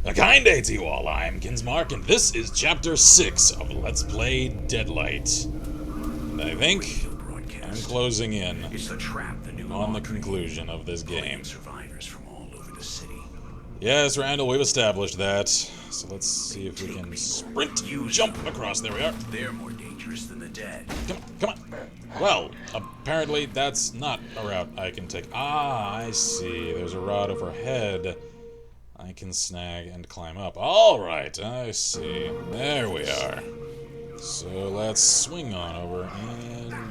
A kind day to you all, I'm Kinsmark, and this is Chapter 6 of Let's Play Deadlight. And I think I'm closing in on the conclusion of this game. Survivors from all over the city. Yes, Randall, we've established that. So let's see if we can sprint, jump across. There we are. They're more dangerous than the dead. Come on. Well, apparently that's not a route I can take. Ah, I see. There's a rod overhead I can snag and climb up. Alright, I see. There we are. So let's swing on over and...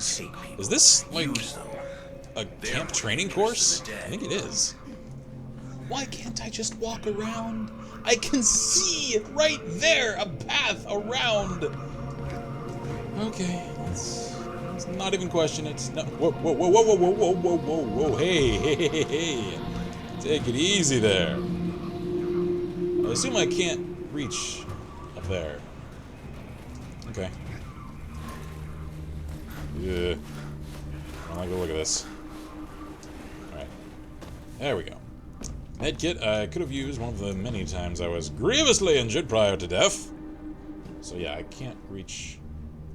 Is this, like, a camp training course? I think it is. Why can't I just walk around? I can see right there a path around. Okay, let's not even question it. No, whoa, whoa, whoa, whoa, whoa, whoa, whoa, whoa, whoa, hey, hey, hey, hey. Take it easy there. I assume I can't reach up there. Okay. Yeah. I don't like the look of this. Alright. There we go. Medkit I could have used one of the many times I was grievously injured prior to death. So yeah, I can't reach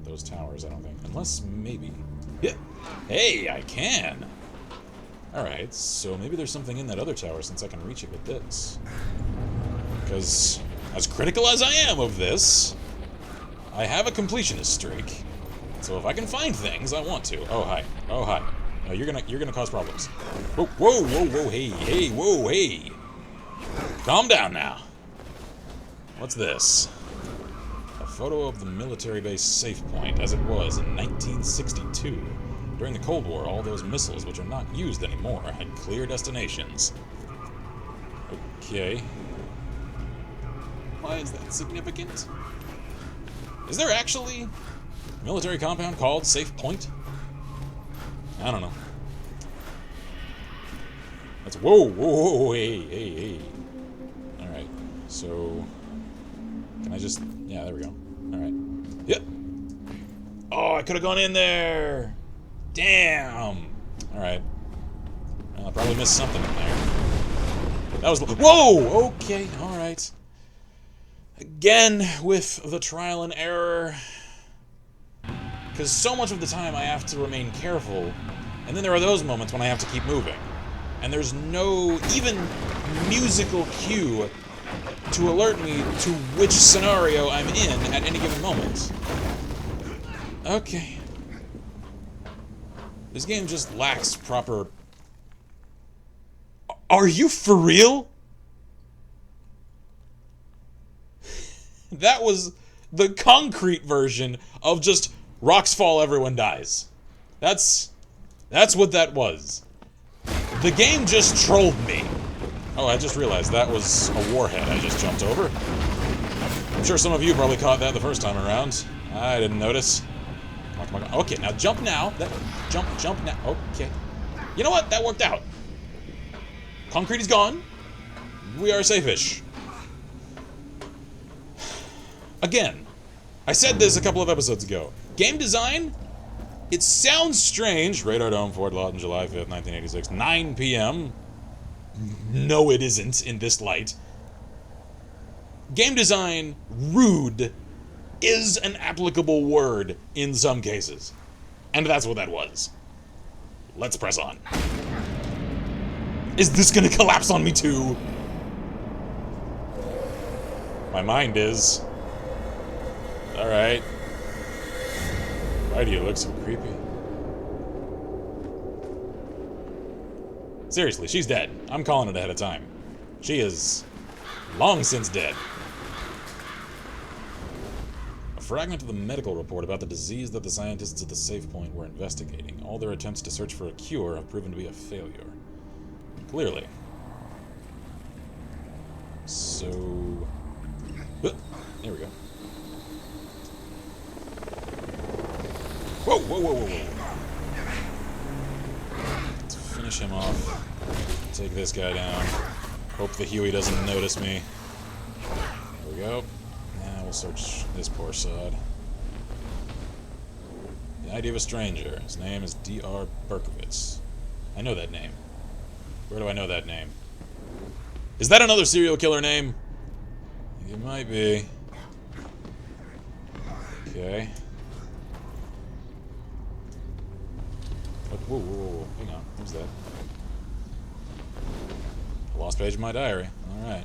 those towers, I don't think. Unless, maybe. Yeah. Hey, I can! Alright, so maybe there's something in that other tower since I can reach it with this. Because, as critical as I am of this, I have a completionist streak. So if I can find things, I want to. Oh, hi. Oh, hi. No, you're gonna cause problems. Whoa, whoa, whoa, whoa, hey, hey, whoa, hey. Calm down now. What's this? A photo of the military base safe point as it was in 1962. During the Cold War, all those missiles, which are not used anymore, had clear destinations. Okay. Why is that significant? Is there actually a military compound called Safe Point? I don't know. That's whoa, whoa, whoa, hey, hey, hey. Alright, so can I just yeah, there we go. Alright. Yep. Oh, I could have gone in there. Damn. Alright. Well, I probably missed something in there. That was whoa! Okay, alright. Again, with the trial and error. Because so much of the time I have to remain careful, and then there are those moments when I have to keep moving. And there's no even musical cue to alert me to which scenario I'm in at any given moment. Okay. This game just lacks proper... Are you for real? That was the concrete version of just rocks fall, everyone dies. That's what that was. The game just trolled me. Oh, I just realized that was a warhead I just jumped over. I'm sure some of you probably caught that the first time around. I didn't notice. Come on. Okay, now jump now. Jump now. Okay. You know what? That worked out. Concrete is gone. We are safe-ish. Again, I said this a couple of episodes ago. Game design, it sounds strange. Radar Dome, Fort Lawton, July 5th, 1986, 9 p.m. No, it isn't in this light. Game design, rude, is an applicable word in some cases. And that's what that was. Let's press on. Is this gonna collapse on me too? My mind is. Alright. Why do you look so creepy? Seriously, she's dead. I'm calling it ahead of time. She is long since dead. A fragment of the medical report about the disease that the scientists at the Safe Point were investigating. All their attempts to search for a cure have proven to be a failure. Clearly. So... there we go. Whoa, whoa, whoa, whoa, whoa. Let's finish him off. Take this guy down. Hope the Huey doesn't notice me. There we go. Now we'll search this poor sod. The ID of a stranger. His name is D.R. Berkowitz. I know that name. Where do I know that name? Is that another serial killer name? You might be. Okay. Whoa, whoa, whoa. Hang on. Who's that? A lost page of my diary. Alright.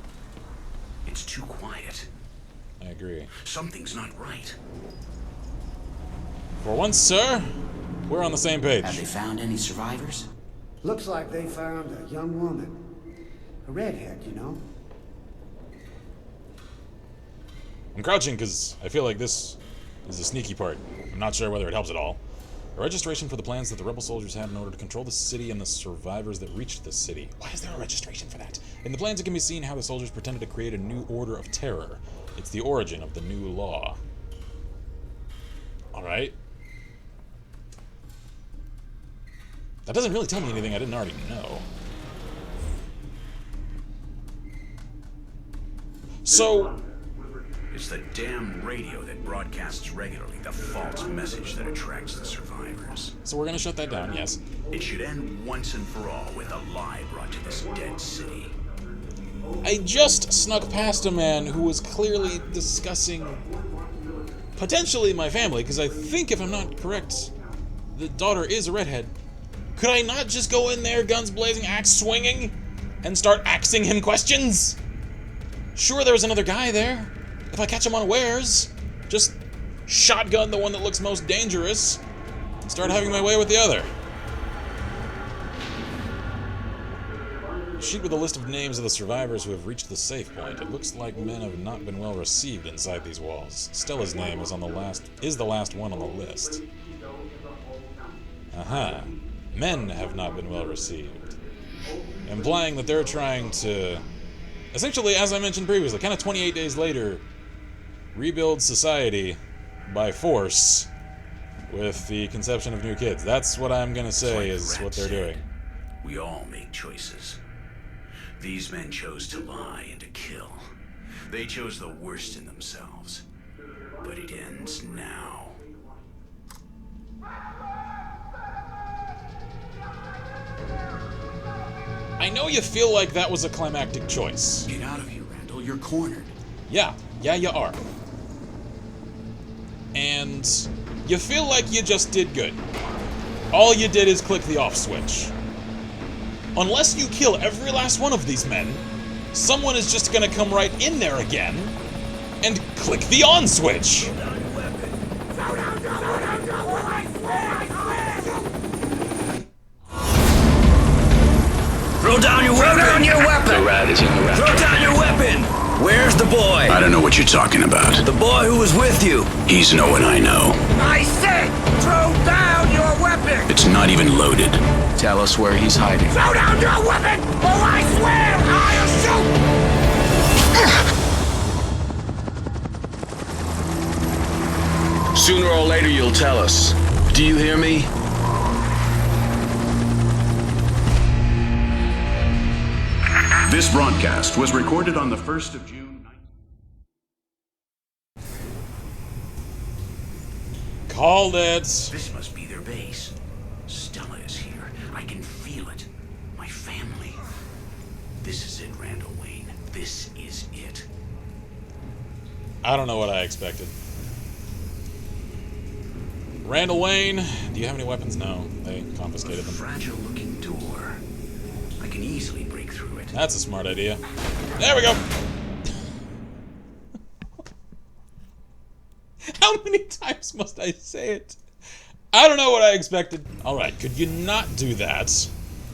It's too quiet. I agree. Something's not right. For once, sir, we're on the same page. Have they found any survivors? Looks like they found a young woman. A redhead, you know. I'm crouching because I feel like this is a sneaky part. I'm not sure whether it helps at all. A registration for the plans that the rebel soldiers had in order to control the city and the survivors that reached the city. Why is there a registration for that? In the plans it can be seen how the soldiers pretended to create a new order of terror. It's the origin of the new law. Alright. That doesn't really tell me anything I didn't already know. So... It's the damn radio that broadcasts regularly the false message that attracts the survivors. So we're gonna shut that down, yes. It should end once and for all with a lie brought to this dead city. I just snuck past a man who was clearly discussing potentially my family, because I think, if I'm not correct, the daughter is a redhead. Could I not just go in there, guns blazing, axe swinging, and start axing him questions? Sure, there was another guy there. If I catch him unawares, just shotgun the one that looks most dangerous and start having my way with the other. A sheet with a list of names of the survivors who have reached the safe point. It looks like men have not been well received inside these walls. Stella's name is the last one on the list. Aha. Men have not been well received. Implying that they're trying to, essentially, as I mentioned previously, kind of 28 days later, rebuild society by force with the conception of new kids. That's what I'm gonna say is what they're doing. We all make choices. These men chose to lie and to kill. They chose the worst in themselves. But it ends now. I know you feel like that was a climactic choice. Get out of here, Randall. You're cornered. Yeah, you are. And you feel like you just did good. All you did is click the off switch. Unless you kill every last one of these men, someone is just gonna come right in there again and click the on switch. Throw down your weapon! Throw down your weapon! The rat is in the rat. Throw down your weapon! Where's the boy? I don't know what you're talking about. The boy who was with you. He's no one I know. I said, throw down your weapon! It's not even loaded. Tell us where he's hiding. Throw down your weapon, or I swear I'll shoot! Sooner or later you'll tell us. Do you hear me? This broadcast was recorded on the 1st of June. Called it. This must be their base. Stella is here. I can feel it. My family. This is it, Randall Wayne. This is it. I don't know what I expected. Randall Wayne, do you have any weapons? No, they confiscated them. Fragile-looking door. I can easily break through it. That's a smart idea. There we go! How many times must I say it? I don't know what I expected. Alright, could you not do that?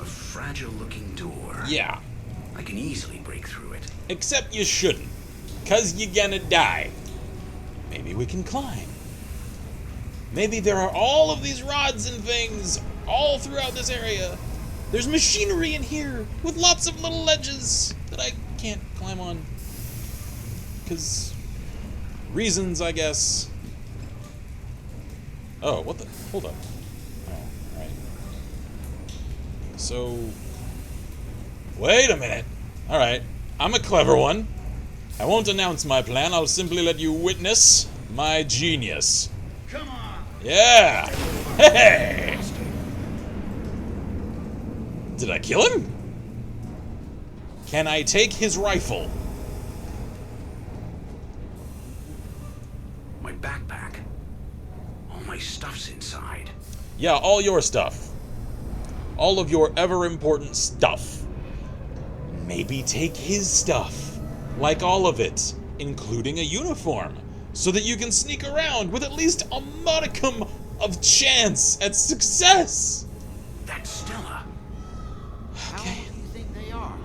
A fragile-looking door. Yeah. I can easily break through it. Except you shouldn't. 'Cause you're gonna die. Maybe we can climb. Maybe there are all of these rods and things all throughout this area. There's machinery in here with lots of little ledges that I can't climb on. 'Cause reasons, I guess. Oh, what the? Hold up. Oh, alright. So... Wait a minute. Alright. I'm a clever one. I won't announce my plan. I'll simply let you witness my genius. Come on! Yeah! Hey! Did I kill him? Can I take his rifle? My backpack. All my stuff's inside. Yeah, all your stuff. All of your ever-important stuff. Maybe take his stuff. Like all of it. Including a uniform. So that you can sneak around with at least a modicum of chance at success. That's Stella. Okay. How old do you think they are?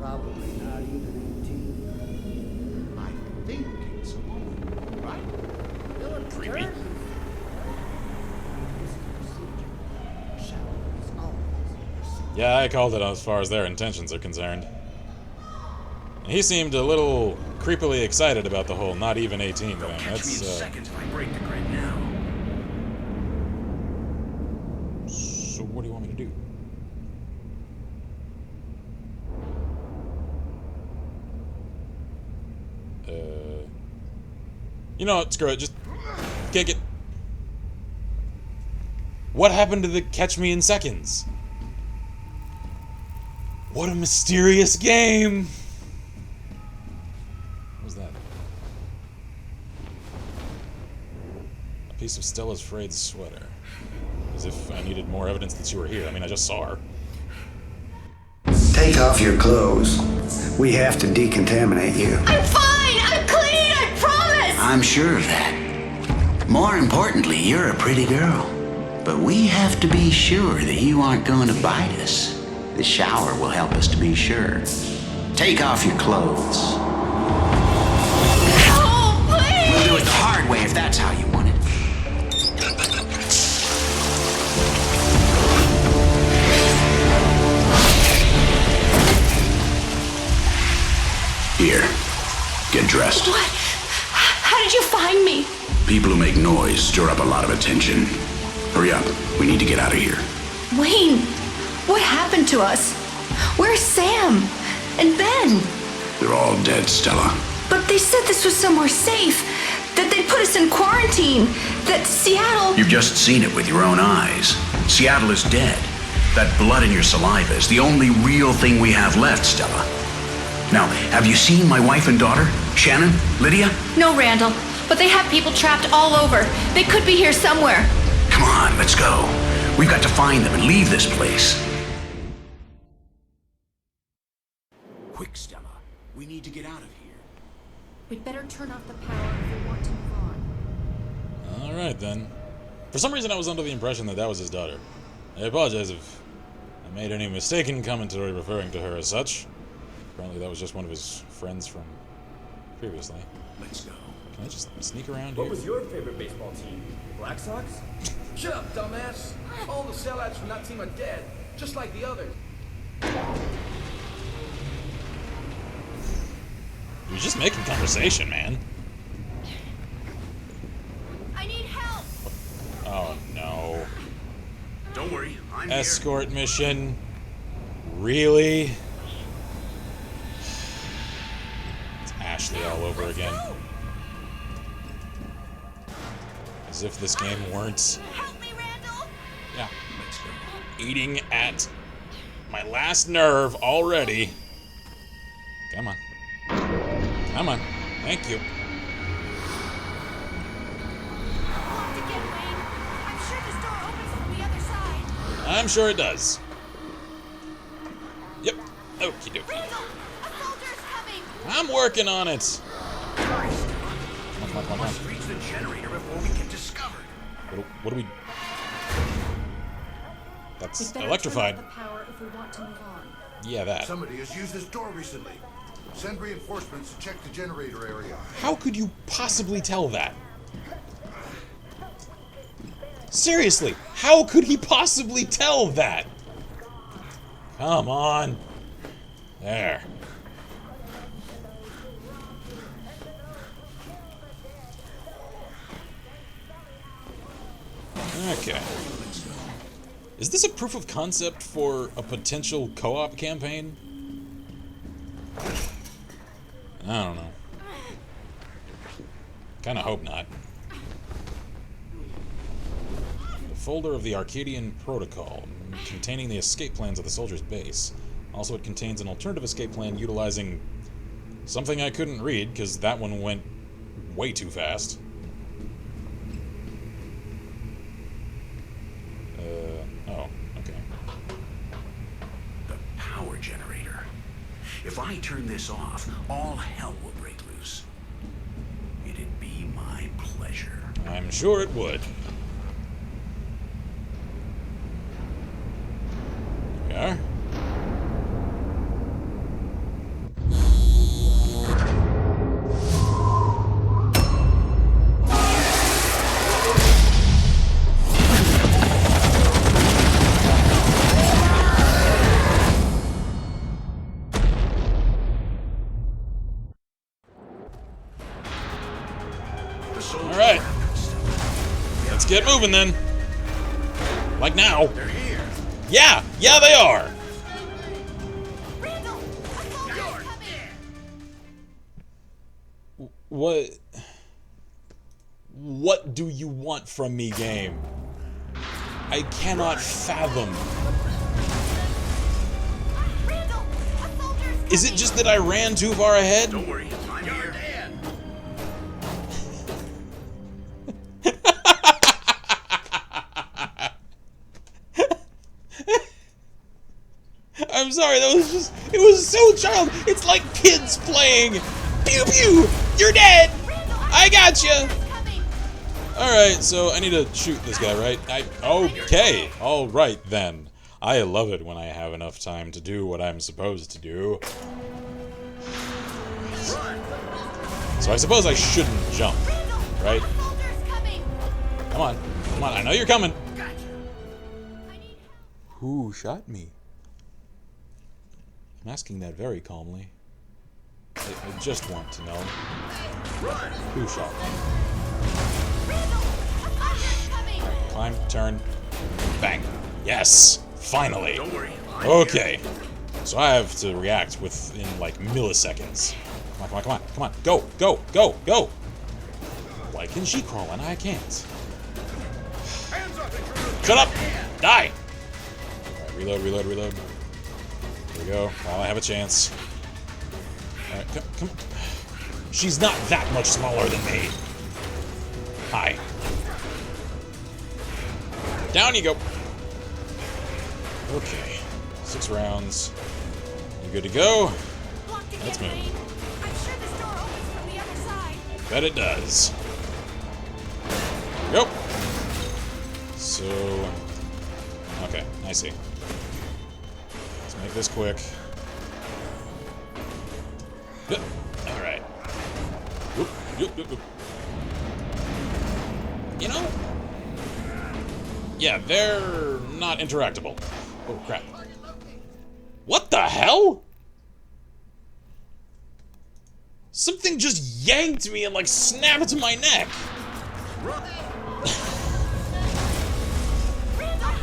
Probably not even 18. I think it's a woman, right? Creepy. Yeah, I called it as far as their intentions are concerned. And he seemed a little creepily excited about the whole not even 18 They'll thing. catch me in That's, seconds if I break the grid now. so what do you want me to do? You know what, screw it, just kick it. What happened to the catch me in seconds? What a mysterious game! What was that? A piece of Stella's frayed sweater. As if I needed more evidence that you were here. I mean, I just saw her. Take off your clothes. We have to decontaminate you. I'm fine! I'm clean! I promise! I'm sure of that. More importantly, you're a pretty girl. But we have to be sure that you aren't going to bite us. The shower will help us to be sure. Take off your clothes. Oh, please! We'll do it the hard way if that's how you want it. Here, get dressed. What? How did you find me? People who make noise stir up a lot of attention. Hurry up, we need to get out of here. Wayne, what happened to us? Where's Sam? And Ben? They're all dead, Stella. But they said this was somewhere safe. That they'd put us in quarantine. That Seattle... You've just seen it with your own eyes. Seattle is dead. That blood in your saliva is the only real thing we have left, Stella. Now, have you seen my wife and daughter? Shannon? Lydia? No, Randall. But they have people trapped all over. They could be here somewhere. Come on, let's go. We've got to find them and leave this place. Quick, Stella. We need to get out of here. We'd better turn off the power if we want to move on. Alright then. For some reason I was under the impression that that was his daughter. I apologize if I made any mistaken commentary referring to her as such. Apparently that was just one of his friends from previously. Let's go. Can I just sneak around here? What was your favorite baseball team? Black Sox? Shut up, dumbass! All the sellouts from that team are dead, just like the others. You're just making conversation, man. I need help! Oh no. Don't worry, I'm Escort mission? Really? It's Ashley all over again. As if this game weren't... Help me, Randall! Yeah. Eating at my last nerve already. Come on. Come on. Thank you. Locked again, Wayne. I'm sure this door opens from the other side. I'm sure it does. Yep. Okie dokie. Randall! A soldier is coming! I'm working on it. Come on, come on, come on. Must reach the generator before we get discovered. What do we... We'd That's better electrified. turn off the power if we want to move on. Yeah, that. Somebody has used this door recently. Send reinforcements to check the generator area. How could you possibly tell that? Seriously, how could he possibly tell that? Come on. There. Okay. Is this a proof of concept for a potential co-op campaign? I don't know. Kinda hope not. The folder of the Arcadian Protocol, containing the escape plans of the soldiers' base. Also, it contains an alternative escape plan utilizing something I couldn't read, because that one went way too fast. If I turn this off, all hell will break loose. It'd be my pleasure. I'm sure it would. Here we are. Alright. Let's get moving then. Like now. They're here. Yeah! Yeah, they are! Randall! What do you want from me, game? I cannot fathom. Randall! A soldier's Is it just that I ran too far ahead? Don't worry, I'm here. I'm sorry, that was just, it was so child. It's like kids playing. Pew pew, you're dead. I got you. Alright, so I need to shoot this guy, right? Okay, alright then. I love it when I have enough time to do what I'm supposed to do. So I suppose I shouldn't jump, right? Come on, come on, I know you're coming. Who shot me? I'm asking that very calmly. I just want to know. Who shot me? Alright, climb, turn, bang. Yes! Finally! Don't worry. Okay. So I have to react within like milliseconds. Come on, come on, come on, come on. Go, go, go, go! Why can she crawl and I can't? Shut up! Die! Alright, reload, reload, reload. Here we go, while I have a chance. Alright, come on. She's not that much smaller than me. Hi. Down you go. Okay. 6 rounds. You good to go? Let's move. I'm sure this door opens from the other side. I bet it does. Go. So, okay, I see. Let's make this quick. All right. Whoop, whoop, whoop, whoop. You know? Yeah, they're not interactable. Oh crap! What the hell? Something just yanked me and like snapped to my neck.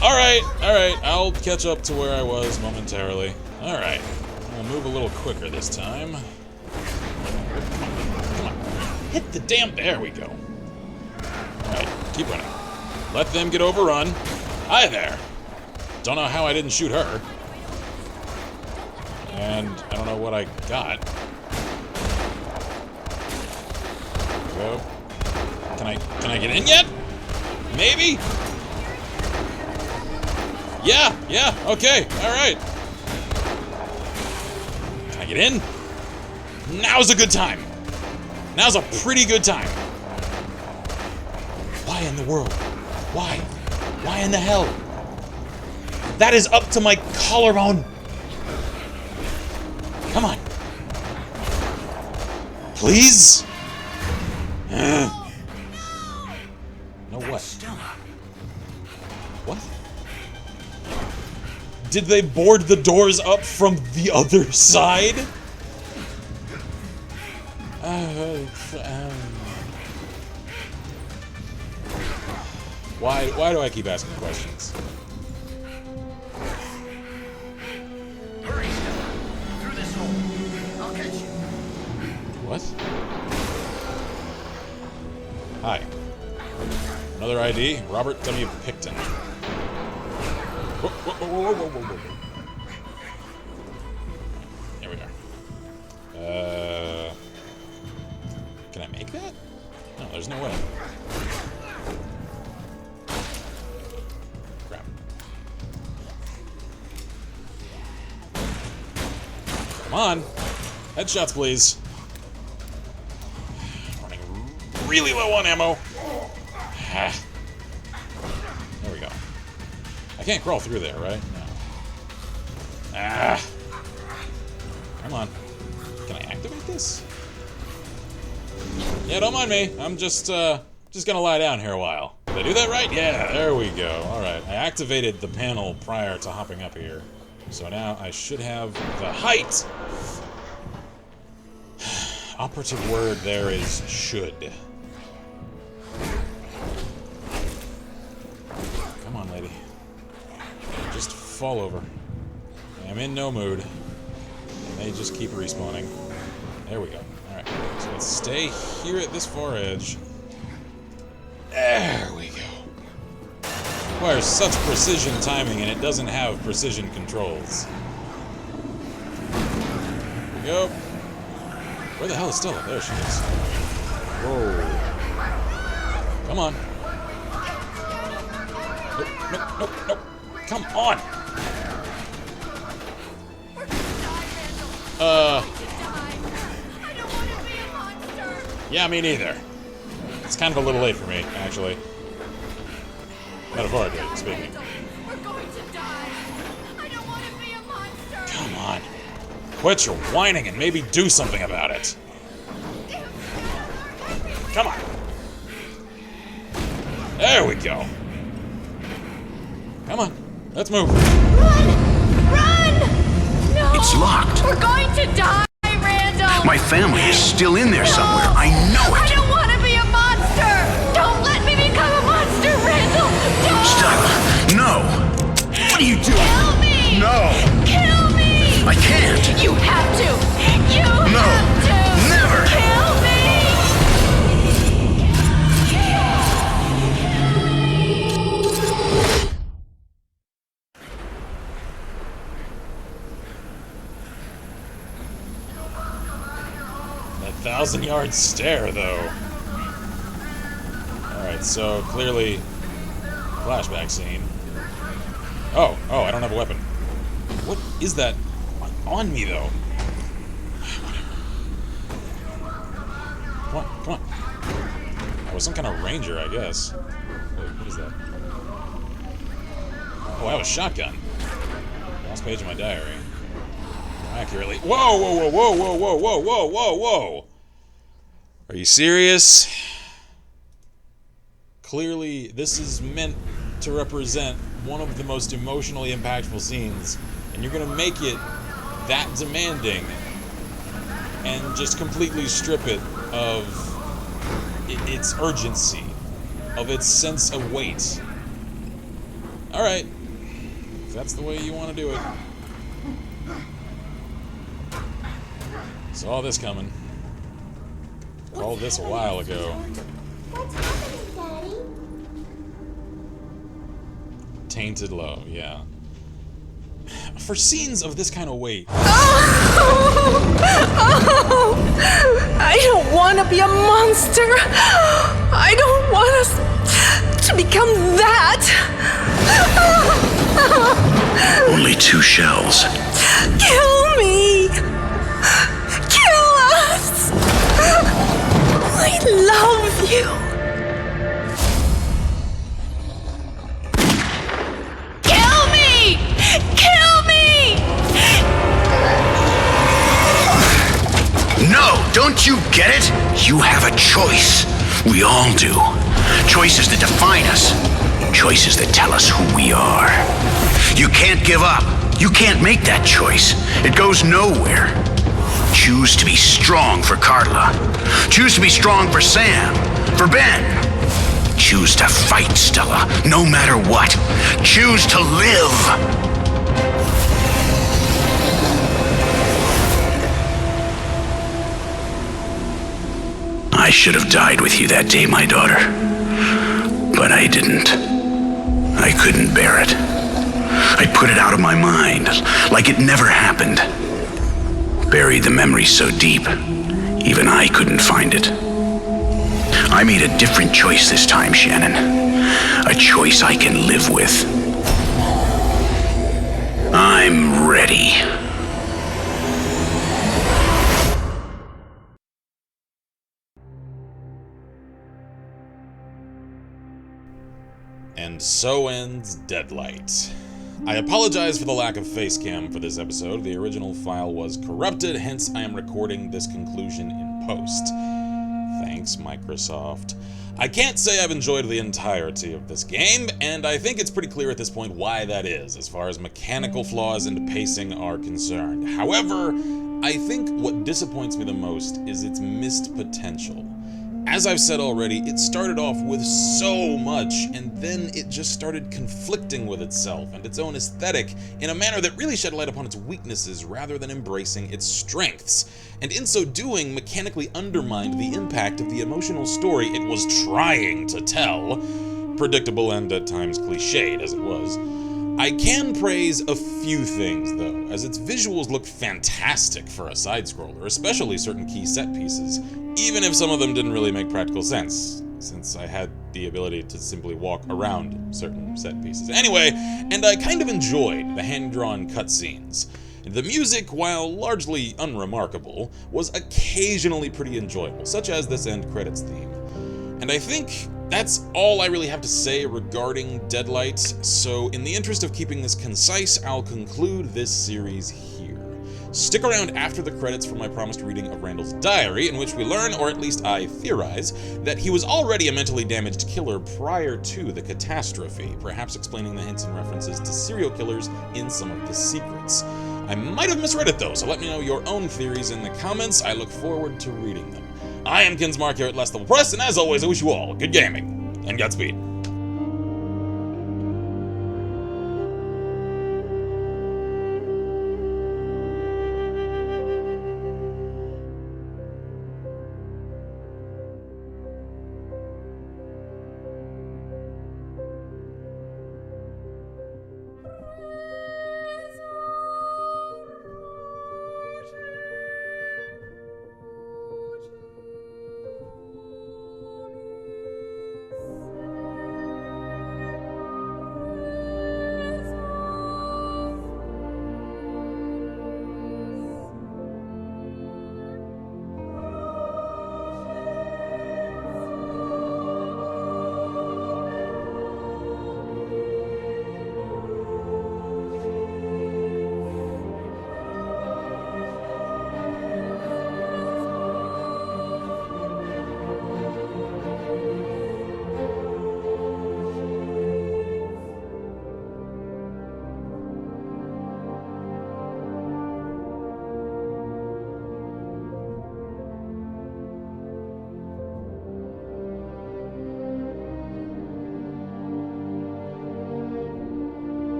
Alright, I'll catch up to where I was momentarily. Alright, I'll move a little quicker this time. Come on, hit the damn, there we go. Alright, keep running. Let them get overrun. Hi there. Don't know how I didn't shoot her. And I don't know what I got. Go. Can I get in yet? Maybe? Yeah, okay, alright. Can I get in? Now's a good time. Now's a pretty good time. Why in the world? Why? Why in the hell? That is up to my collarbone. Come on. Please? No what? What? Did they board the doors up from the other side? Why do I keep asking questions? Hurry, Stella. Through this hole. I'll catch you. What? Hi. Another ID, Robert W. Picton. Whoa, whoa, whoa, whoa, whoa, whoa, whoa. There we are. Can I make that? No, there's no way. Crap. Come on. Headshots, please. Running really low on ammo. There we go. I can't crawl through there, right? No. Come on. Can I activate this? Yeah, don't mind me. I'm just gonna lie down here a while. Did I do that right? Yeah, there we go. Alright, I activated the panel prior to hopping up here. So now I should have the height. Operative word there is should. Come on, lady. Just fall over. I'm in no mood. They just keep respawning. There we go. Alright, so let's stay here at this far edge. There we go. Requires such precision timing, and it doesn't have precision controls. Here we go. Where the hell is Stella? There she is. Whoa. Come on. Nope, nope, nope, nope. Come on! Yeah, me neither. It's kind of a little late for me, actually. Metaphorically speaking. We're going to die. I don't want to be a monster. Come on. Quit your whining and maybe do something about it. Come on. There we go. Come on. Let's move. Run! Run! No! It's locked. We're going to die, Randall! My family is still in there somewhere. I know I it. don't want to be a monster! Don't let me become a monster, Randall! Don't! Stella, no. What are you doing? Kill me! No. Kill me! I can't. You have to! You No. have to! Never. Kill me! That 1,000-yard stare, though. Alright, so clearly flashback scene. Oh, I don't have a weapon. What is that on me, though? Come on. I was some kind of ranger, I guess. Wait, what is that? Oh, I have a shotgun. Last page of my diary. Accurately. Whoa! Are you serious? Clearly, this is meant to represent one of the most emotionally impactful scenes, and you're gonna make it that demanding and just completely strip it of its urgency, of its sense of weight. Alright, if that's the way you want to do it. Saw this coming. Called this a while ago. What's happening, Daddy? Tainted low, yeah. For scenes of this kind of weight. I don't want to be a monster. I don't want us to become that. Only 2 shells. Kill me. Kill us. I love you. Kill me! Kill me! No, don't you get it? You have a choice. We all do. Choices that define us. Choices that tell us who we are. You can't give up. You can't make that choice. It goes nowhere. Choose to be strong for Carla. Choose to be strong for Sam. For Ben. Choose to fight, Stella, no matter what. Choose to live. I should have died with you that day, my daughter. But I didn't. I couldn't bear it. I put it out of my mind, like it never happened. Buried the memory so deep, even I couldn't find it. I made a different choice this time, Shannon. A choice I can live with. I'm ready. And so ends Deadlight. I apologize for the lack of face cam for this episode. The original file was corrupted, hence I am recording this conclusion in post. Thanks, Microsoft. I can't say I've enjoyed the entirety of this game, and I think it's pretty clear at this point why that is, as far as mechanical flaws and pacing are concerned. However, I think what disappoints me the most is its missed potential. As I've said already, it started off with so much, and then it just started conflicting with itself and its own aesthetic in a manner that really shed light upon its weaknesses rather than embracing its strengths, and in so doing mechanically undermined the impact of the emotional story it was trying to tell, predictable and at times cliched as it was. I can praise a few things though, as its visuals look fantastic for a side-scroller, especially certain key set pieces, even if some of them didn't really make practical sense, since I had the ability to simply walk around certain set pieces. Anyway, and I kind of enjoyed the hand-drawn cutscenes. The music, while largely unremarkable, was occasionally pretty enjoyable, such as this end credits theme. And I think that's all I really have to say regarding Deadlight, so in the interest of keeping this concise, I'll conclude this series here. Stick around after the credits for my promised reading of Randall's diary, in which we learn, or at least I theorize, that he was already a mentally damaged killer prior to the catastrophe, perhaps explaining the hints and references to serial killers in some of the secrets. I might have misread it though, so let me know your own theories in the comments. I look forward to reading them. I am Kinsmark here at Last Level Press, and as always, I wish you all good gaming, and Godspeed.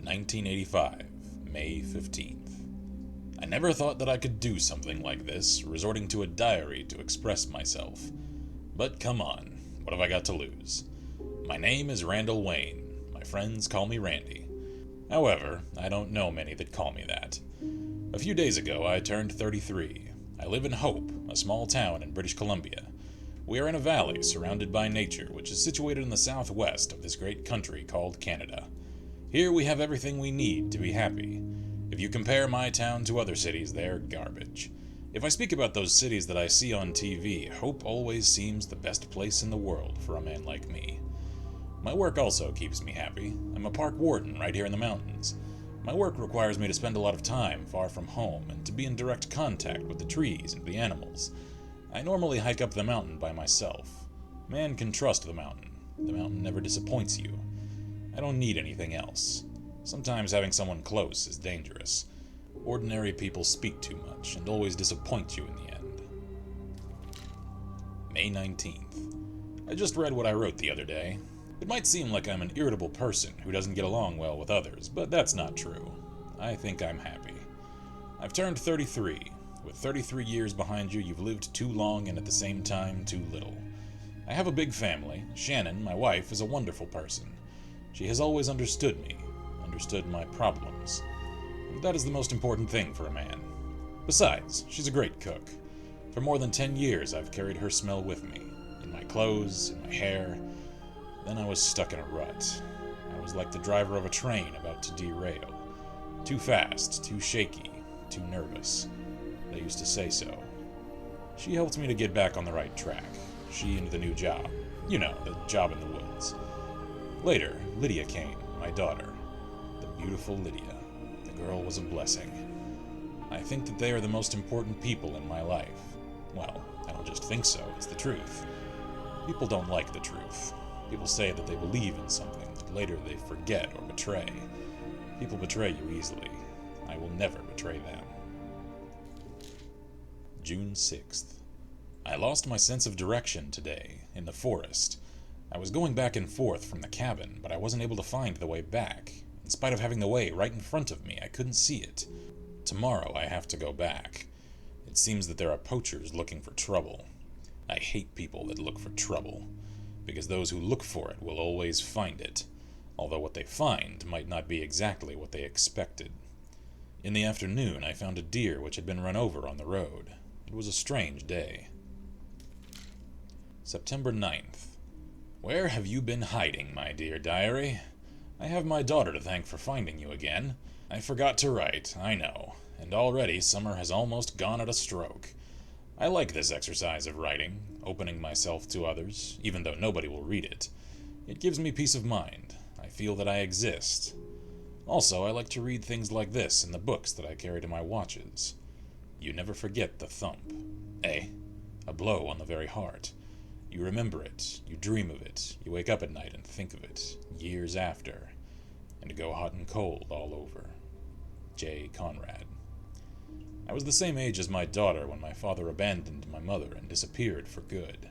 "1985, May 15th. I never thought that I could do something like this, resorting to a diary to express myself. But come on, what have I got to lose? My name is Randall Wayne. My friends call me Randy. However, I don't know many that call me that. A few days ago, I turned 33. I live in Hope, a small town in British Columbia. We are in a valley surrounded by nature, which is situated in the southwest of this great country called Canada. Here we have everything we need to be happy. If you compare my town to other cities, they're garbage. If I speak about those cities that I see on TV, Hope always seems the best place in the world for a man like me. My work also keeps me happy. I'm a park warden right here in the mountains. My work requires me to spend a lot of time far from home and to be in direct contact with the trees and the animals. I normally hike up the mountain by myself. Man can trust the mountain. The mountain never disappoints you. I don't need anything else. Sometimes having someone close is dangerous. Ordinary people speak too much and always disappoint you in the end. May 19th. I just read what I wrote the other day. It might seem like I'm an irritable person who doesn't get along well with others, but that's not true. I think I'm happy. I've turned 33. With 33 years behind you, you've lived too long and at the same time too little. I have a big family. Shannon, my wife, is a wonderful person. She has always understood me, understood my problems. That is the most important thing for a man. Besides, she's a great cook. For more than 10 years, I've carried her smell with me, in my clothes, in my hair. Then I was stuck in a rut. I was like the driver of a train about to derail. Too fast, too shaky, too nervous. They used to say so. She helped me to get back on the right track. She and the new job. You know, the job in the woods. Later, Lydia came, my daughter. The beautiful Lydia. The girl was a blessing. I think that they are the most important people in my life. Well, I don't just think so, it's the truth. People don't like the truth. People say that they believe in something that later they forget or betray. People betray you easily. I will never betray them. June 6th. I lost my sense of direction today, in the forest. I was going back and forth from the cabin, but I wasn't able to find the way back. In spite of having the way right in front of me, I couldn't see it. Tomorrow I have to go back. It seems that there are poachers looking for trouble. I hate people that look for trouble, because those who look for it will always find it, although what they find might not be exactly what they expected. In the afternoon, I found a deer which had been run over on the road. It was a strange day. September 9th. Where have you been hiding, my dear diary? I have my daughter to thank for finding you again. I forgot to write, I know, and already summer has almost gone at a stroke. I like this exercise of writing, opening myself to others, even though nobody will read it. It gives me peace of mind. I feel that I exist. Also, I like to read things like this in the books that I carry to my watches. You never forget the thump. A blow on the very heart. You remember it, you dream of it, you wake up at night and think of it, years after, and go hot and cold all over. J. Conrad. I was the same age as my daughter when my father abandoned my mother and disappeared for good.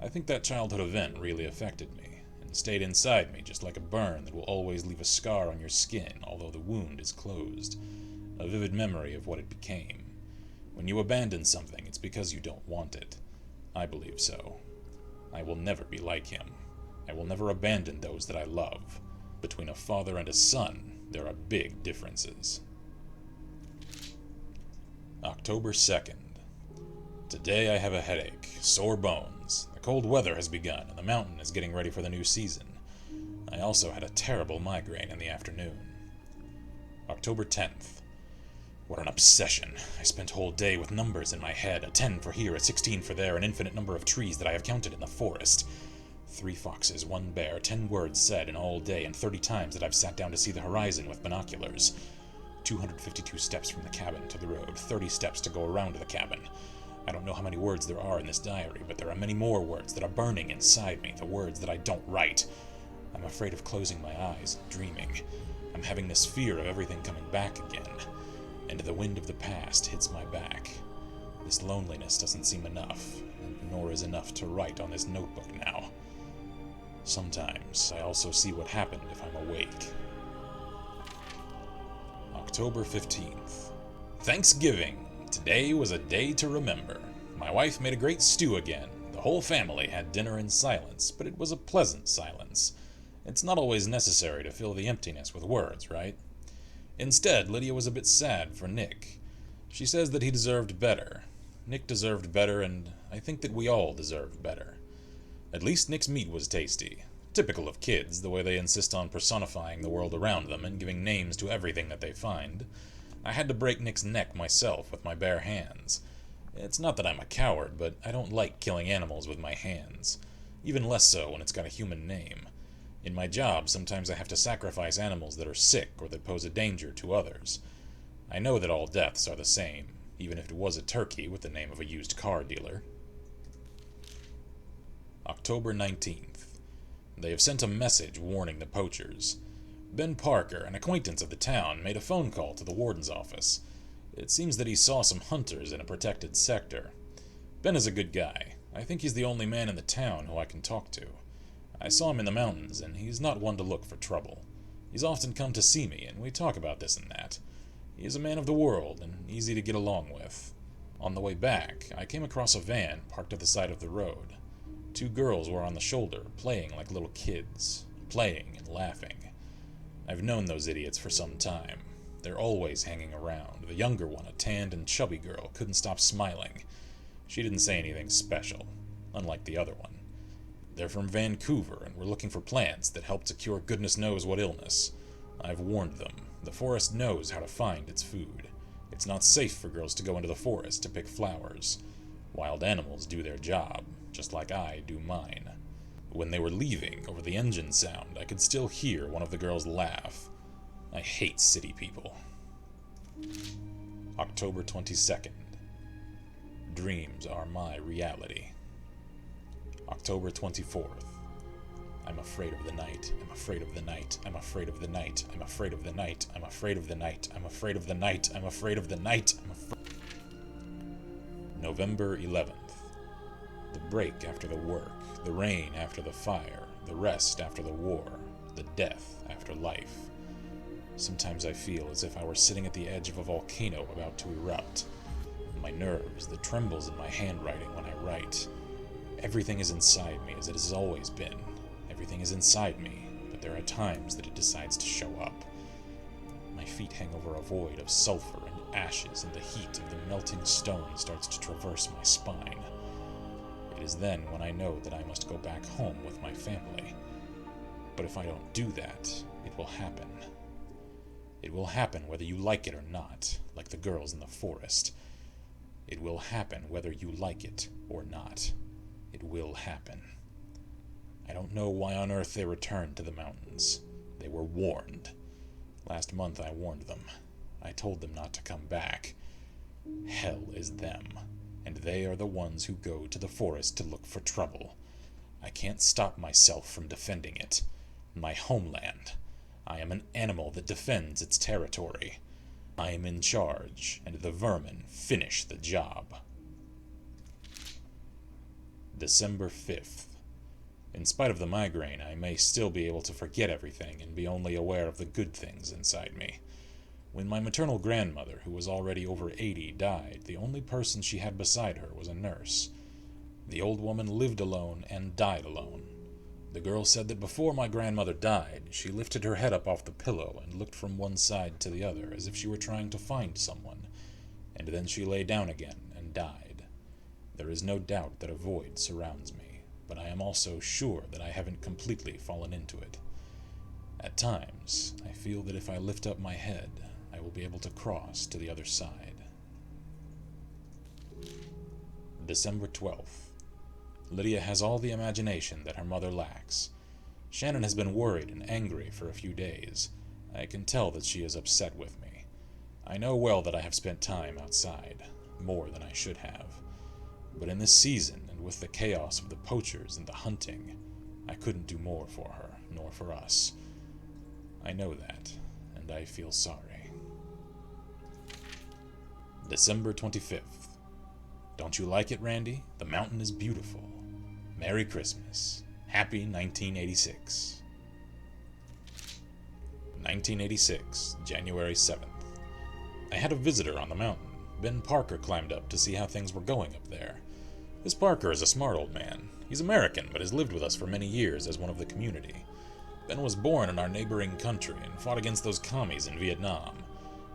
I think that childhood event really affected me, and stayed inside me just like a burn that will always leave a scar on your skin although the wound is closed. A vivid memory of what it became. When you abandon something, it's because you don't want it. I believe so. I will never be like him. I will never abandon those that I love. Between a father and a son, there are big differences. October 2nd. Today I have a headache, sore bones. The cold weather has begun, and the mountain is getting ready for the new season. I also had a terrible migraine in the afternoon. October 10th. What an obsession. I spent a whole day with numbers in my head, a 10 for here, a 16 for there, an infinite number of trees that I have counted in the forest. 3 foxes, 1 bear, 10 words said in all day, and 30 times that I've sat down to see the horizon with binoculars. 252 steps from the cabin to the road, 30 steps to go around the cabin. I don't know how many words there are in this diary, but there are many more words that are burning inside me, the words that I don't write. I'm afraid of closing my eyes, dreaming. I'm having this fear of everything coming back again. And the wind of the past hits my back. This loneliness doesn't seem enough, nor is enough to write on this notebook now. Sometimes I also see what happened if I'm awake. October 15th. Thanksgiving. Today was a day to remember. My wife made a great stew again. The whole family had dinner in silence, but it was a pleasant silence. It's not always necessary to fill the emptiness with words, right? Instead, Lydia was a bit sad for Nick. She says that he deserved better. Nick deserved better, and I think that we all deserved better. At least Nick's meat was tasty. Typical of kids, the way they insist on personifying the world around them and giving names to everything that they find. I had to break Nick's neck myself with my bare hands. It's not that I'm a coward, but I don't like killing animals with my hands. Even less so when it's got a human name. In my job, sometimes I have to sacrifice animals that are sick or that pose a danger to others. I know that all deaths are the same, even if it was a turkey with the name of a used car dealer. October 19th. They have sent a message warning the poachers. Ben Parker, an acquaintance of the town, made a phone call to the warden's office. It seems that he saw some hunters in a protected sector. Ben is a good guy. I think he's the only man in the town who I can talk to. I saw him in the mountains, and he's not one to look for trouble. He's often come to see me, and we talk about this and that. He is a man of the world, and easy to get along with. On the way back, I came across a van parked at the side of the road. 2 girls were on the shoulder, playing like little kids, playing and laughing. I've known those idiots for some time. They're always hanging around. The younger one, a tanned and chubby girl, couldn't stop smiling. She didn't say anything special, unlike the other one. They're from Vancouver, and were looking for plants that help to cure goodness knows what illness. I've warned them. The forest knows how to find its food. It's not safe for girls to go into the forest to pick flowers. Wild animals do their job, just like I do mine. When they were leaving, over the engine sound, I could still hear one of the girls laugh. I hate city people. October 22nd. Dreams are my reality. October 24th. I'm afraid of the night. I'm afraid of the night. I'm afraid of the night. I'm afraid of the night. I'm afraid of the night. I'm afraid of the night. I'm afraid of the night. November 11th. The break after the work, the rain after the fire, the rest after the war, the death after life. Sometimes I feel as if I were sitting at the edge of a volcano about to erupt. My nerves, the trembles in my handwriting when I write. Everything is inside me as it has always been. Everything is inside me, but there are times that it decides to show up. My feet hang over a void of sulfur and ashes, and the heat of the melting stone starts to traverse my spine. It is then when I know that I must go back home with my family. But if I don't do that, it will happen. It will happen whether you like it or not, like the girls in the forest. It will happen whether you like it or not. It will happen. I don't know why on earth they returned to the mountains. They were warned. Last month I warned them. I told them not to come back. Hell is them, and they are the ones who go to the forest to look for trouble. I can't stop myself from defending it. My homeland. I am an animal that defends its territory. I am in charge, and the vermin finish the job. December 5th. In spite of the migraine, I may still be able to forget everything and be only aware of the good things inside me. When my maternal grandmother, who was already over 80, died, the only person she had beside her was a nurse. The old woman lived alone and died alone. The girl said that before my grandmother died, she lifted her head up off the pillow and looked from one side to the other as if she were trying to find someone, and then she lay down again and died. There is no doubt that a void surrounds me, but I am also sure that I haven't completely fallen into it. At times, I feel that if I lift up my head, I will be able to cross to the other side. December 12th. Lydia has all the imagination that her mother lacks. Shannon has been worried and angry for a few days. I can tell that she is upset with me. I know well that I have spent time outside, more than I should have. But in this season, and with the chaos of the poachers and the hunting, I couldn't do more for her, nor for us. I know that, and I feel sorry. December 25th. Don't you like it, Randy? The mountain is beautiful. Merry Christmas. Happy 1986. 1986, January 7th. I had a visitor on the mountain. Ben Parker climbed up to see how things were going up there. This Parker is a smart old man. He's American, but has lived with us for many years as one of the community. Ben was born in our neighboring country and fought against those commies in Vietnam.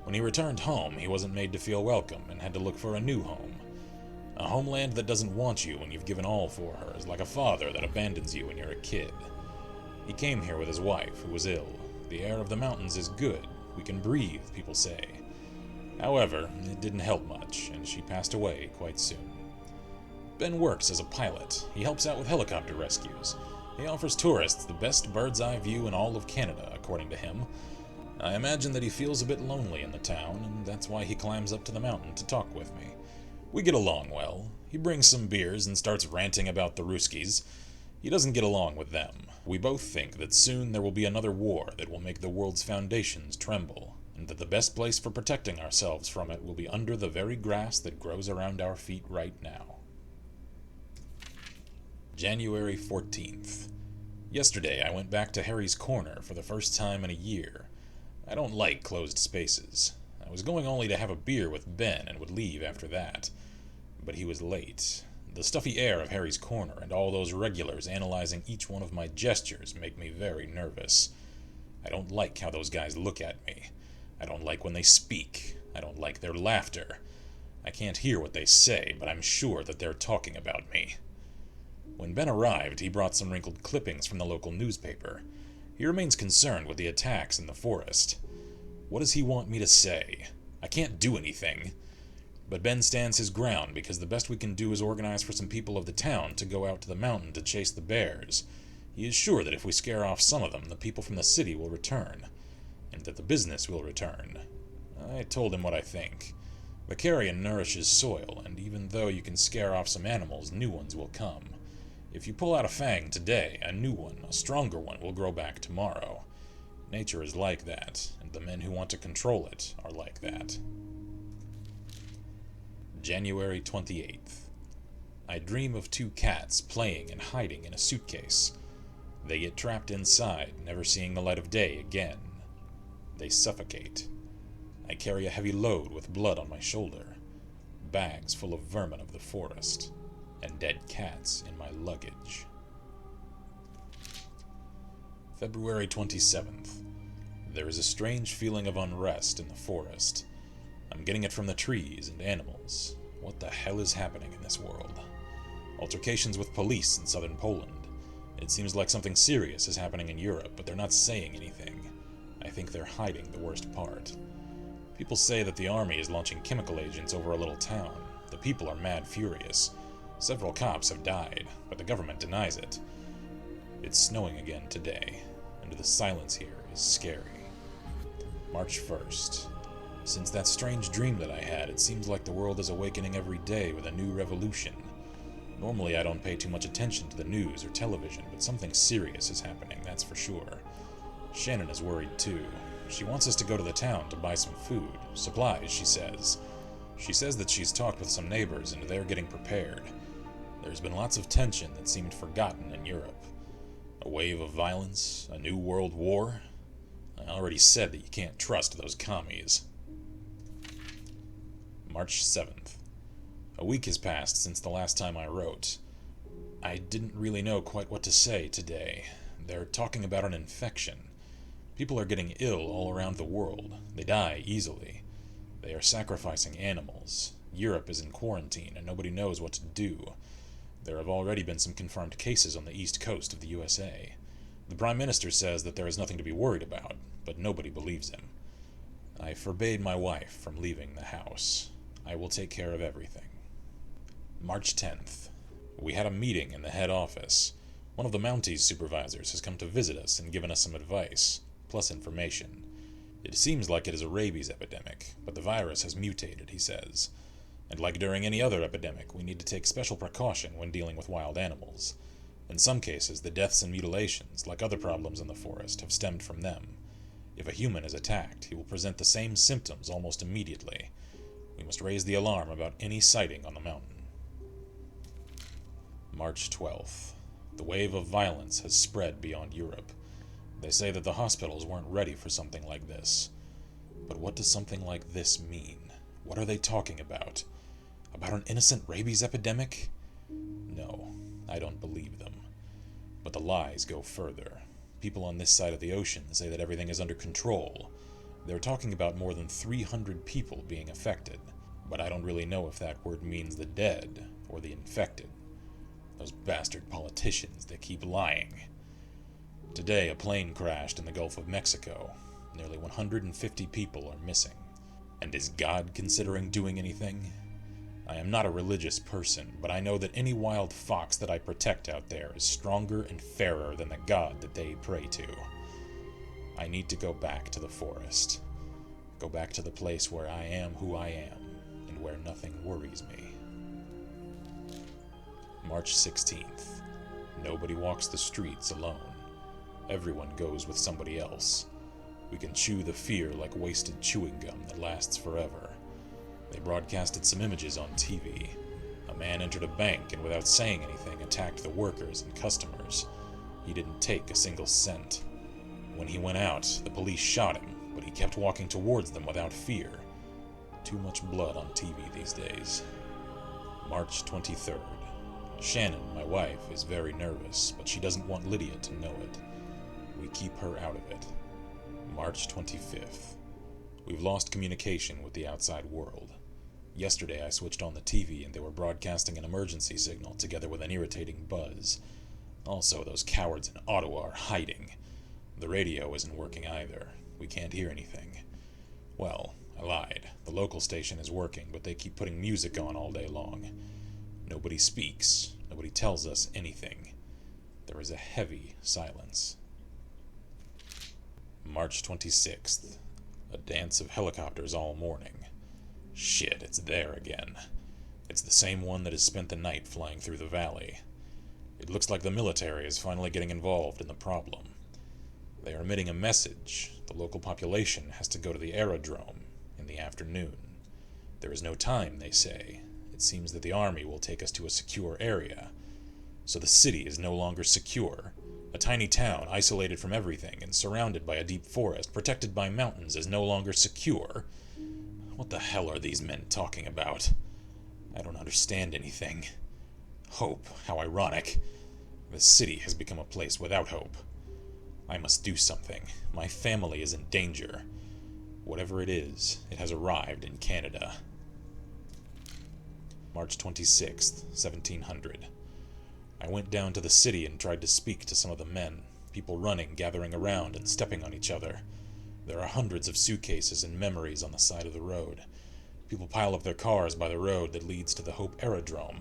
When he returned home, he wasn't made to feel welcome and had to look for a new home. A homeland that doesn't want you when you've given all for her is like a father that abandons you when you're a kid. He came here with his wife, who was ill. The air of the mountains is good. We can breathe, people say. However, it didn't help much, and she passed away quite soon. Ben works as a pilot. He helps out with helicopter rescues. He offers tourists the best bird's-eye view in all of Canada, according to him. I imagine that he feels a bit lonely in the town, and that's why he climbs up to the mountain to talk with me. We get along well. He brings some beers and starts ranting about the Ruskies. He doesn't get along with them. We both think that soon there will be another war that will make the world's foundations tremble, and that the best place for protecting ourselves from it will be under the very grass that grows around our feet right now. January 14th. Yesterday I went back to Harry's Corner for the first time in a year. I don't like closed spaces. I was going only to have a beer with Ben and would leave after that. But he was late. The stuffy air of Harry's Corner and all those regulars analyzing each one of my gestures make me very nervous. I don't like how those guys look at me. I don't like when they speak. I don't like their laughter. I can't hear what they say, but I'm sure that they're talking about me. When Ben arrived, he brought some wrinkled clippings from the local newspaper. He remains concerned with the attacks in the forest. What does he want me to say? I can't do anything. But Ben stands his ground because the best we can do is organize for some people of the town to go out to the mountain to chase the bears. He is sure that if we scare off some of them, the people from the city will return, and that the business will return. I told him what I think. The carrion nourishes soil, and even though you can scare off some animals, new ones will come. If you pull out a fang today, a new one, a stronger one, will grow back tomorrow. Nature is like that, and the men who want to control it are like that. January 28th. I dream of two cats playing and hiding in a suitcase. They get trapped inside, never seeing the light of day again. They suffocate. I carry a heavy load with blood on my shoulder, bags full of vermin of the forest, and dead cats in my luggage. February 27th. There is a strange feeling of unrest in the forest. I'm getting it from the trees and animals. What the hell is happening in this world? Altercations with police in southern Poland. It seems like something serious is happening in Europe, but they're not saying anything. I think they're hiding the worst part. People say that the army is launching chemical agents over a little town. The people are mad furious. Several cops have died, but the government denies it. It's snowing again today, and the silence here is scary. March 1st. Since that strange dream that I had, it seems like the world is awakening every day with a new revolution. Normally I don't pay too much attention to the news or television, but something serious is happening, that's for sure. Shannon is worried too. She wants us to go to the town to buy some food. Supplies, she says. She says that she's talked with some neighbors and they're getting prepared. There's been lots of tension that seemed forgotten in Europe. A wave of violence, a new world war. I already said that you can't trust those commies. March 7th. A week has passed since the last time I wrote. I didn't really know quite what to say today. They're talking about an infection. People are getting ill all around the world. They die easily. They are sacrificing animals. Europe is in quarantine and nobody knows what to do. There have already been some confirmed cases on the east coast of the USA. The Prime Minister says that there is nothing to be worried about, but nobody believes him. I forbade my wife from leaving the house. I will take care of everything. March 10th. We had a meeting in the head office. One of the Mounties supervisors has come to visit us and given us some advice, plus information. It seems like it is a rabies epidemic, but the virus has mutated, he says. And like during any other epidemic, we need to take special precaution when dealing with wild animals. In some cases, the deaths and mutilations, like other problems in the forest, have stemmed from them. If a human is attacked, he will present the same symptoms almost immediately. We must raise the alarm about any sighting on the mountain. March 12th. The wave of violence has spread beyond Europe. They say that the hospitals weren't ready for something like this. But what does something like this mean? What are they talking about? About an innocent rabies epidemic? No, I don't believe them. But the lies go further. People on this side of the ocean say that everything is under control. They're talking about more than 300 people being affected. but I don't really know if that word means the dead or the infected. Those bastard politicians, they keep lying. Today, a plane crashed in the Gulf of Mexico. Nearly 150 people are missing. And is God considering doing anything? I am not a religious person, but I know that any wild fox that I protect out there is stronger and fairer than the God that they pray to. I need to go back to the forest. Go back to the place where I am who I am, and where nothing worries me. March 16th. Nobody walks the streets alone. Everyone goes with somebody else. We can chew the fear like wasted chewing gum that lasts forever. They broadcasted some images on TV. A man entered a bank and without saying anything attacked the workers and customers. He didn't take a single cent. When he went out, the police shot him, but he kept walking towards them without fear. Too much blood on TV these days. March 23rd. Shannon, my wife, is very nervous, but she doesn't want Lydia to know it. We keep her out of it. March 25th. We've lost communication with the outside world. Yesterday I switched on the TV and they were broadcasting an emergency signal together with an irritating buzz. Also, those cowards in Ottawa are hiding. The radio isn't working either. We can't hear anything. Well, I lied. The local station is working, but they keep putting music on all day long. Nobody speaks. Nobody tells us anything. There is a heavy silence. March 26th. A dance of helicopters all morning. Shit, it's there again. It's the same one that has spent the night flying through the valley. It looks like the military is finally getting involved in the problem. They are emitting a message. The local population has to go to the aerodrome in the afternoon. There is no time, they say. It seems that the army will take us to a secure area. So the city is no longer secure. A tiny town, isolated from everything and surrounded by a deep forest, protected by mountains, is no longer secure. What the hell are these men talking about? I don't understand anything. Hope, how ironic. The city has become a place without hope. I must do something. My family is in danger. Whatever it is, it has arrived in Canada. March 26th, 1700. I went down to the city and tried to speak to some of the men, people running, gathering around, and stepping on each other. There are hundreds of suitcases and memories on the side of the road. People pile up their cars by the road that leads to the Hope Aerodrome.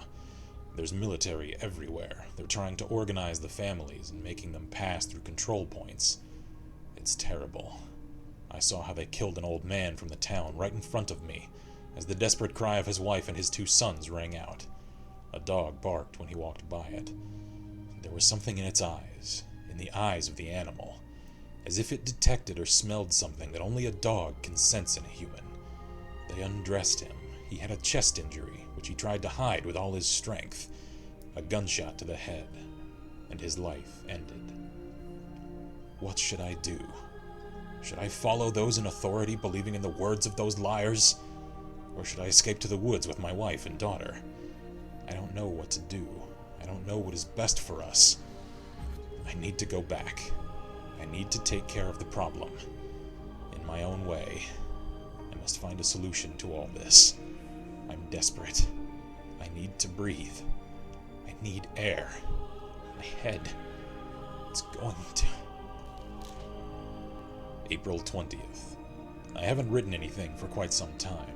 There's military everywhere. They're trying to organize the families and making them pass through control points. It's terrible. I saw how they killed an old man from the town right in front of me, as the desperate cry of his wife and his 2 sons rang out. A dog barked when he walked by it. There was something in its eyes, in the eyes of the animal, as if it detected or smelled something that only a dog can sense in a human. They undressed him. He had a chest injury, which he tried to hide with all his strength. A gunshot to the head, and his life ended. What should I do? Should I follow those in authority, believing in the words of those liars? Or should I escape to the woods with my wife and daughter? I don't know what to do. I don't know what is best for us. I need to go back. I need to take care of the problem. In my own way. I must find a solution to all this. I'm desperate. I need to breathe. I need air. My head. It's going to... April 20th. I haven't written anything for quite some time.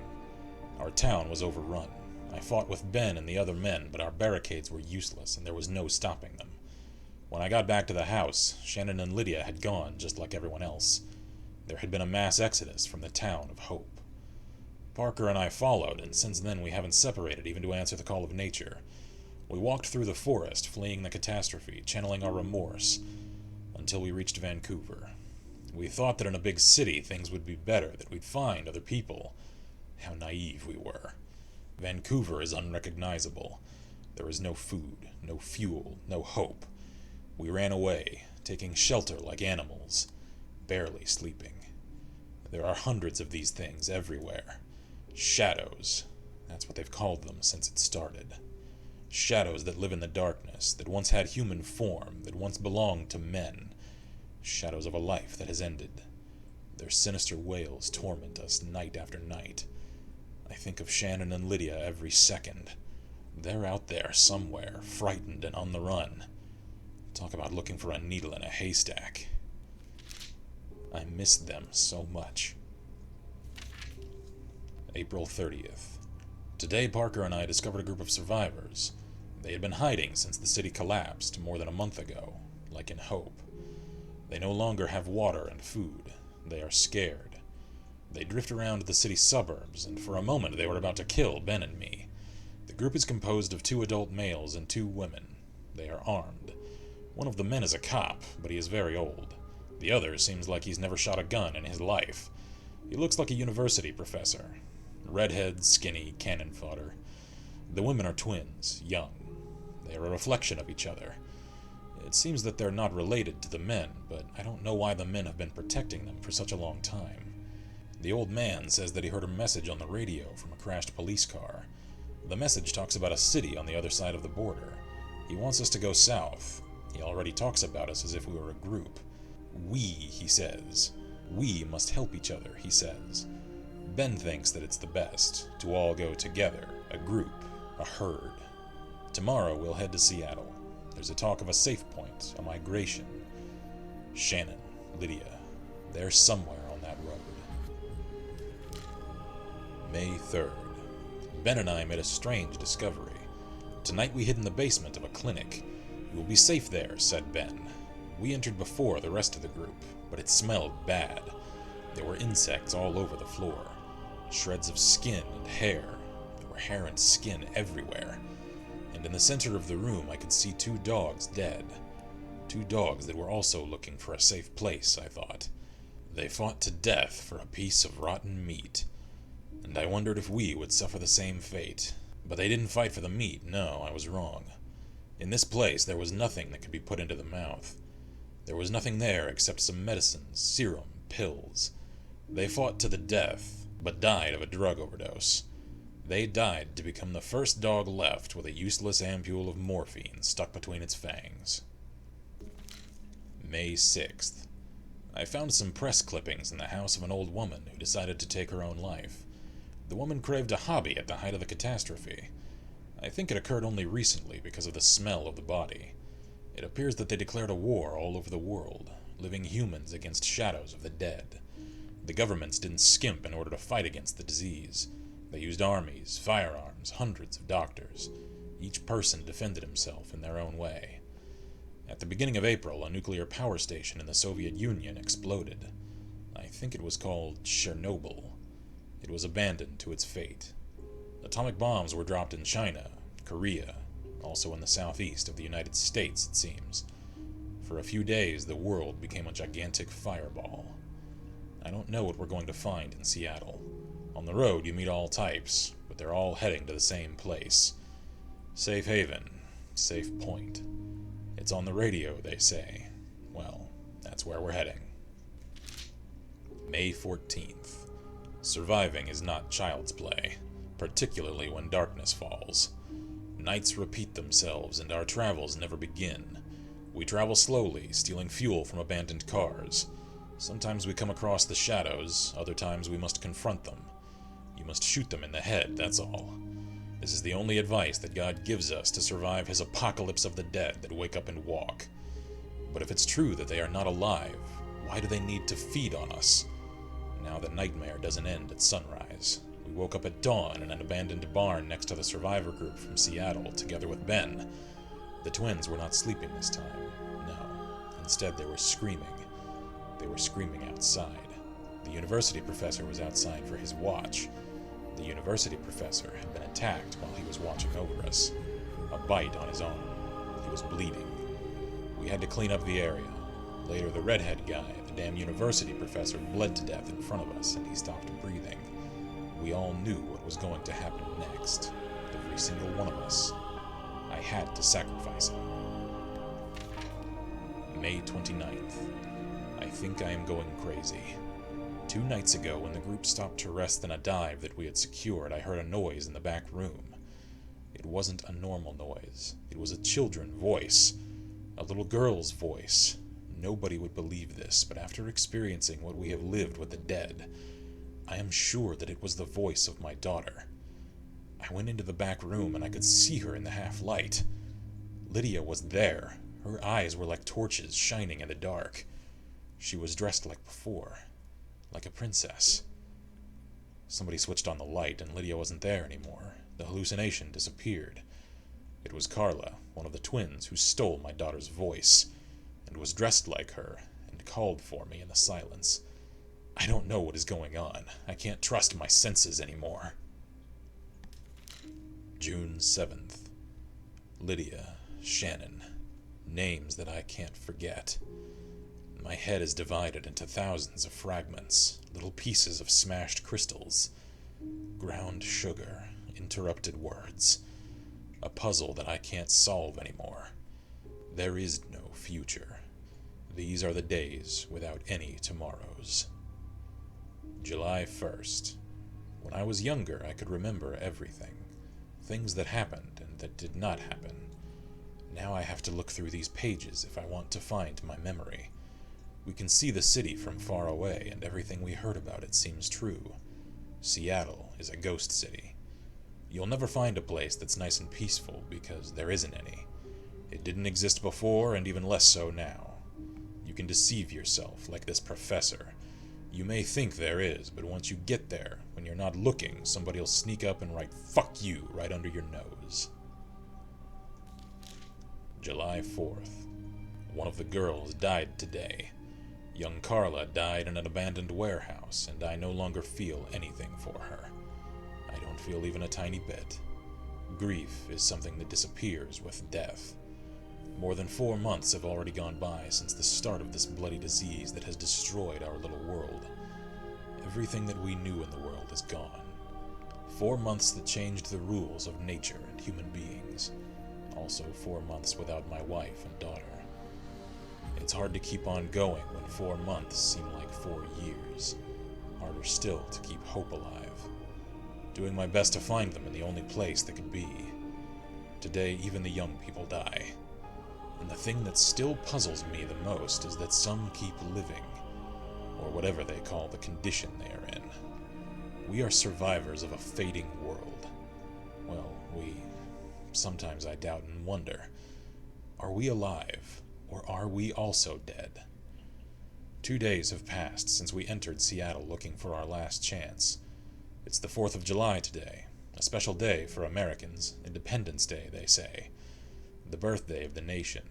Our town was overrun. I fought with Ben and the other men, but our barricades were useless, and there was no stopping them. When I got back to the house, Shannon and Lydia had gone, just like everyone else. There had been a mass exodus from the town of Hope. Parker and I followed, and since then we haven't separated even to answer the call of nature. We walked through the forest, fleeing the catastrophe, channeling our remorse, until we reached Vancouver. We thought that in a big city things would be better, that we'd find other people. How naive we were. Vancouver is unrecognizable. There is no food, no fuel, no hope. We ran away, taking shelter like animals, barely sleeping. There are hundreds of these things everywhere. Shadows. That's what they've called them since it started. Shadows that live in the darkness, that once had human form, that once belonged to men. Shadows of a life that has ended. Their sinister wails torment us night after night. I think of Shannon and Lydia every second. They're out there somewhere, frightened and on the run. Talk about looking for a needle in a haystack. I missed them so much. April 30th. Today, Parker and I discovered a group of survivors. They had been hiding since the city collapsed more than a month ago, like in hope. They no longer have water and food. They are scared. They drift around the city's suburbs, and for a moment they were about to kill Ben and me. The group is composed of 2 adult males and 2 women. They are armed. One of the men is a cop, but he is very old. The other seems like he's never shot a gun in his life. He looks like a university professor. Redhead, skinny, cannon fodder. The women are twins, young. They are a reflection of each other. It seems that they're not related to the men, but I don't know why the men have been protecting them for such a long time. The old man says that he heard a message on the radio from a crashed police car. The message talks about a city on the other side of the border. He wants us to go south. He already talks about us as if we were a group. We, he says. We must help each other, he says. Ben thinks that it's the best, to all go together, a group, a herd. Tomorrow we'll head to Seattle. There's a talk of a safe point, a migration. Shannon, Lydia, they're somewhere on that road. May 3rd. Ben and I made a strange discovery. Tonight we hid in the basement of a clinic. We will be safe there, said Ben. We entered before the rest of the group, but it smelled bad. There were insects all over the floor. Shreds of skin and hair. There were hair and skin everywhere. And in the center of the room I could see 2 dogs dead. 2 dogs that were also looking for a safe place, I thought. They fought to death for a piece of rotten meat. And I wondered if we would suffer the same fate. But they didn't fight for the meat, no, I was wrong. In this place there was nothing that could be put into the mouth. There was nothing there except some medicines, serum, pills. They fought to the death, but died of a drug overdose. They died to become the first dog left with a useless ampule of morphine stuck between its fangs. May 6th. I found some press clippings in the house of an old woman who decided to take her own life. The woman craved a hobby at the height of the catastrophe. I think it occurred only recently because of the smell of the body. It appears that they declared a war all over the world, living humans against shadows of the dead. The governments didn't skimp in order to fight against the disease. They used armies, firearms, hundreds of doctors. Each person defended himself in their own way. At the beginning of April, a nuclear power station in the Soviet Union exploded. I think it was called Chernobyl. It was abandoned to its fate. Atomic bombs were dropped in China, Korea, also in the southeast of the United States, it seems. For a few days, the world became a gigantic fireball. I don't know what we're going to find in Seattle. On the road, you meet all types, but they're all heading to the same place. Safe haven, safe point. It's on the radio, they say. Well, that's where we're heading. May 14th. Surviving is not child's play, particularly when darkness falls. Nights repeat themselves, and our travels never begin. We travel slowly, stealing fuel from abandoned cars. Sometimes we come across the shadows, other times we must confront them. You must shoot them in the head, that's all. This is the only advice that God gives us to survive his apocalypse of the dead that wake up and walk. But if it's true that they are not alive, why do they need to feed on us? Now the nightmare doesn't end at sunrise. We woke up at dawn in an abandoned barn next to the survivor group from Seattle, together with Ben. The twins were not sleeping this time, no. Instead, they were screaming. They were screaming outside. The university professor was outside for his watch. The university professor had been attacked while he was watching over us. A bite on his arm. He was bleeding. We had to clean up the area. Later, the redhead guy, the damn university professor, bled to death in front of us, and he stopped breathing. We all knew what was going to happen next. Every single one of us. I had to sacrifice him. May 29th. I think I am going crazy. 2 nights ago, when the group stopped to rest in a dive that we had secured, I heard a noise in the back room. It wasn't a normal noise. It was a children's voice. A little girl's voice. Nobody would believe this, but after experiencing what we have lived with the dead, I am sure that it was the voice of my daughter. I went into the back room and I could see her in the half-light. Lydia was there. Her eyes were like torches shining in the dark. She was dressed like before, like a princess. Somebody switched on the light and Lydia wasn't there anymore. The hallucination disappeared. It was Carla, one of the twins, who stole my daughter's voice, and was dressed like her, and called for me in the silence. I don't know what is going on. I can't trust my senses anymore. June 7th. Lydia, Shannon. Names that I can't forget. My head is divided into thousands of fragments, little pieces of smashed crystals. Ground sugar, interrupted words. A puzzle that I can't solve anymore. There is no future. These are the days without any tomorrows. July 1st. When I was younger, I could remember everything. Things that happened and that did not happen. Now I have to look through these pages if I want to find my memory. We can see the city from far away, and everything we heard about it seems true. Seattle is a ghost city. You'll never find a place that's nice and peaceful, because there isn't any. It didn't exist before, and even less so now. You can deceive yourself, like this professor. You may think there is, but once you get there, when you're not looking, somebody'll sneak up and write "fuck you" right under your nose. July 4th. One of the girls died today. Young Carla died in an abandoned warehouse, and I no longer feel anything for her. I don't feel even a tiny bit. Grief is something that disappears with death. More than 4 months have already gone by since the start of this bloody disease that has destroyed our little world. Everything that we knew in the world is gone. 4 months that changed the rules of nature and human beings. Also 4 months without my wife and daughter. It's hard to keep on going when 4 months seem like 4 years. Harder still to keep hope alive. Doing my best to find them in the only place that could be. Today, even the young people die. And the thing that still puzzles me the most is that some keep living, or whatever they call the condition they are in. We are survivors of a fading world. Well, sometimes I doubt and wonder, are we alive, or are we also dead? 2 days have passed since we entered Seattle looking for our last chance. It's the 4th of July today, a special day for Americans, Independence Day, they say. The birthday of the nation.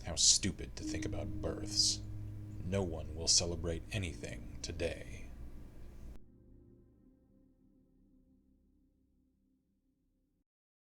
How stupid to think about births. No one will celebrate anything today.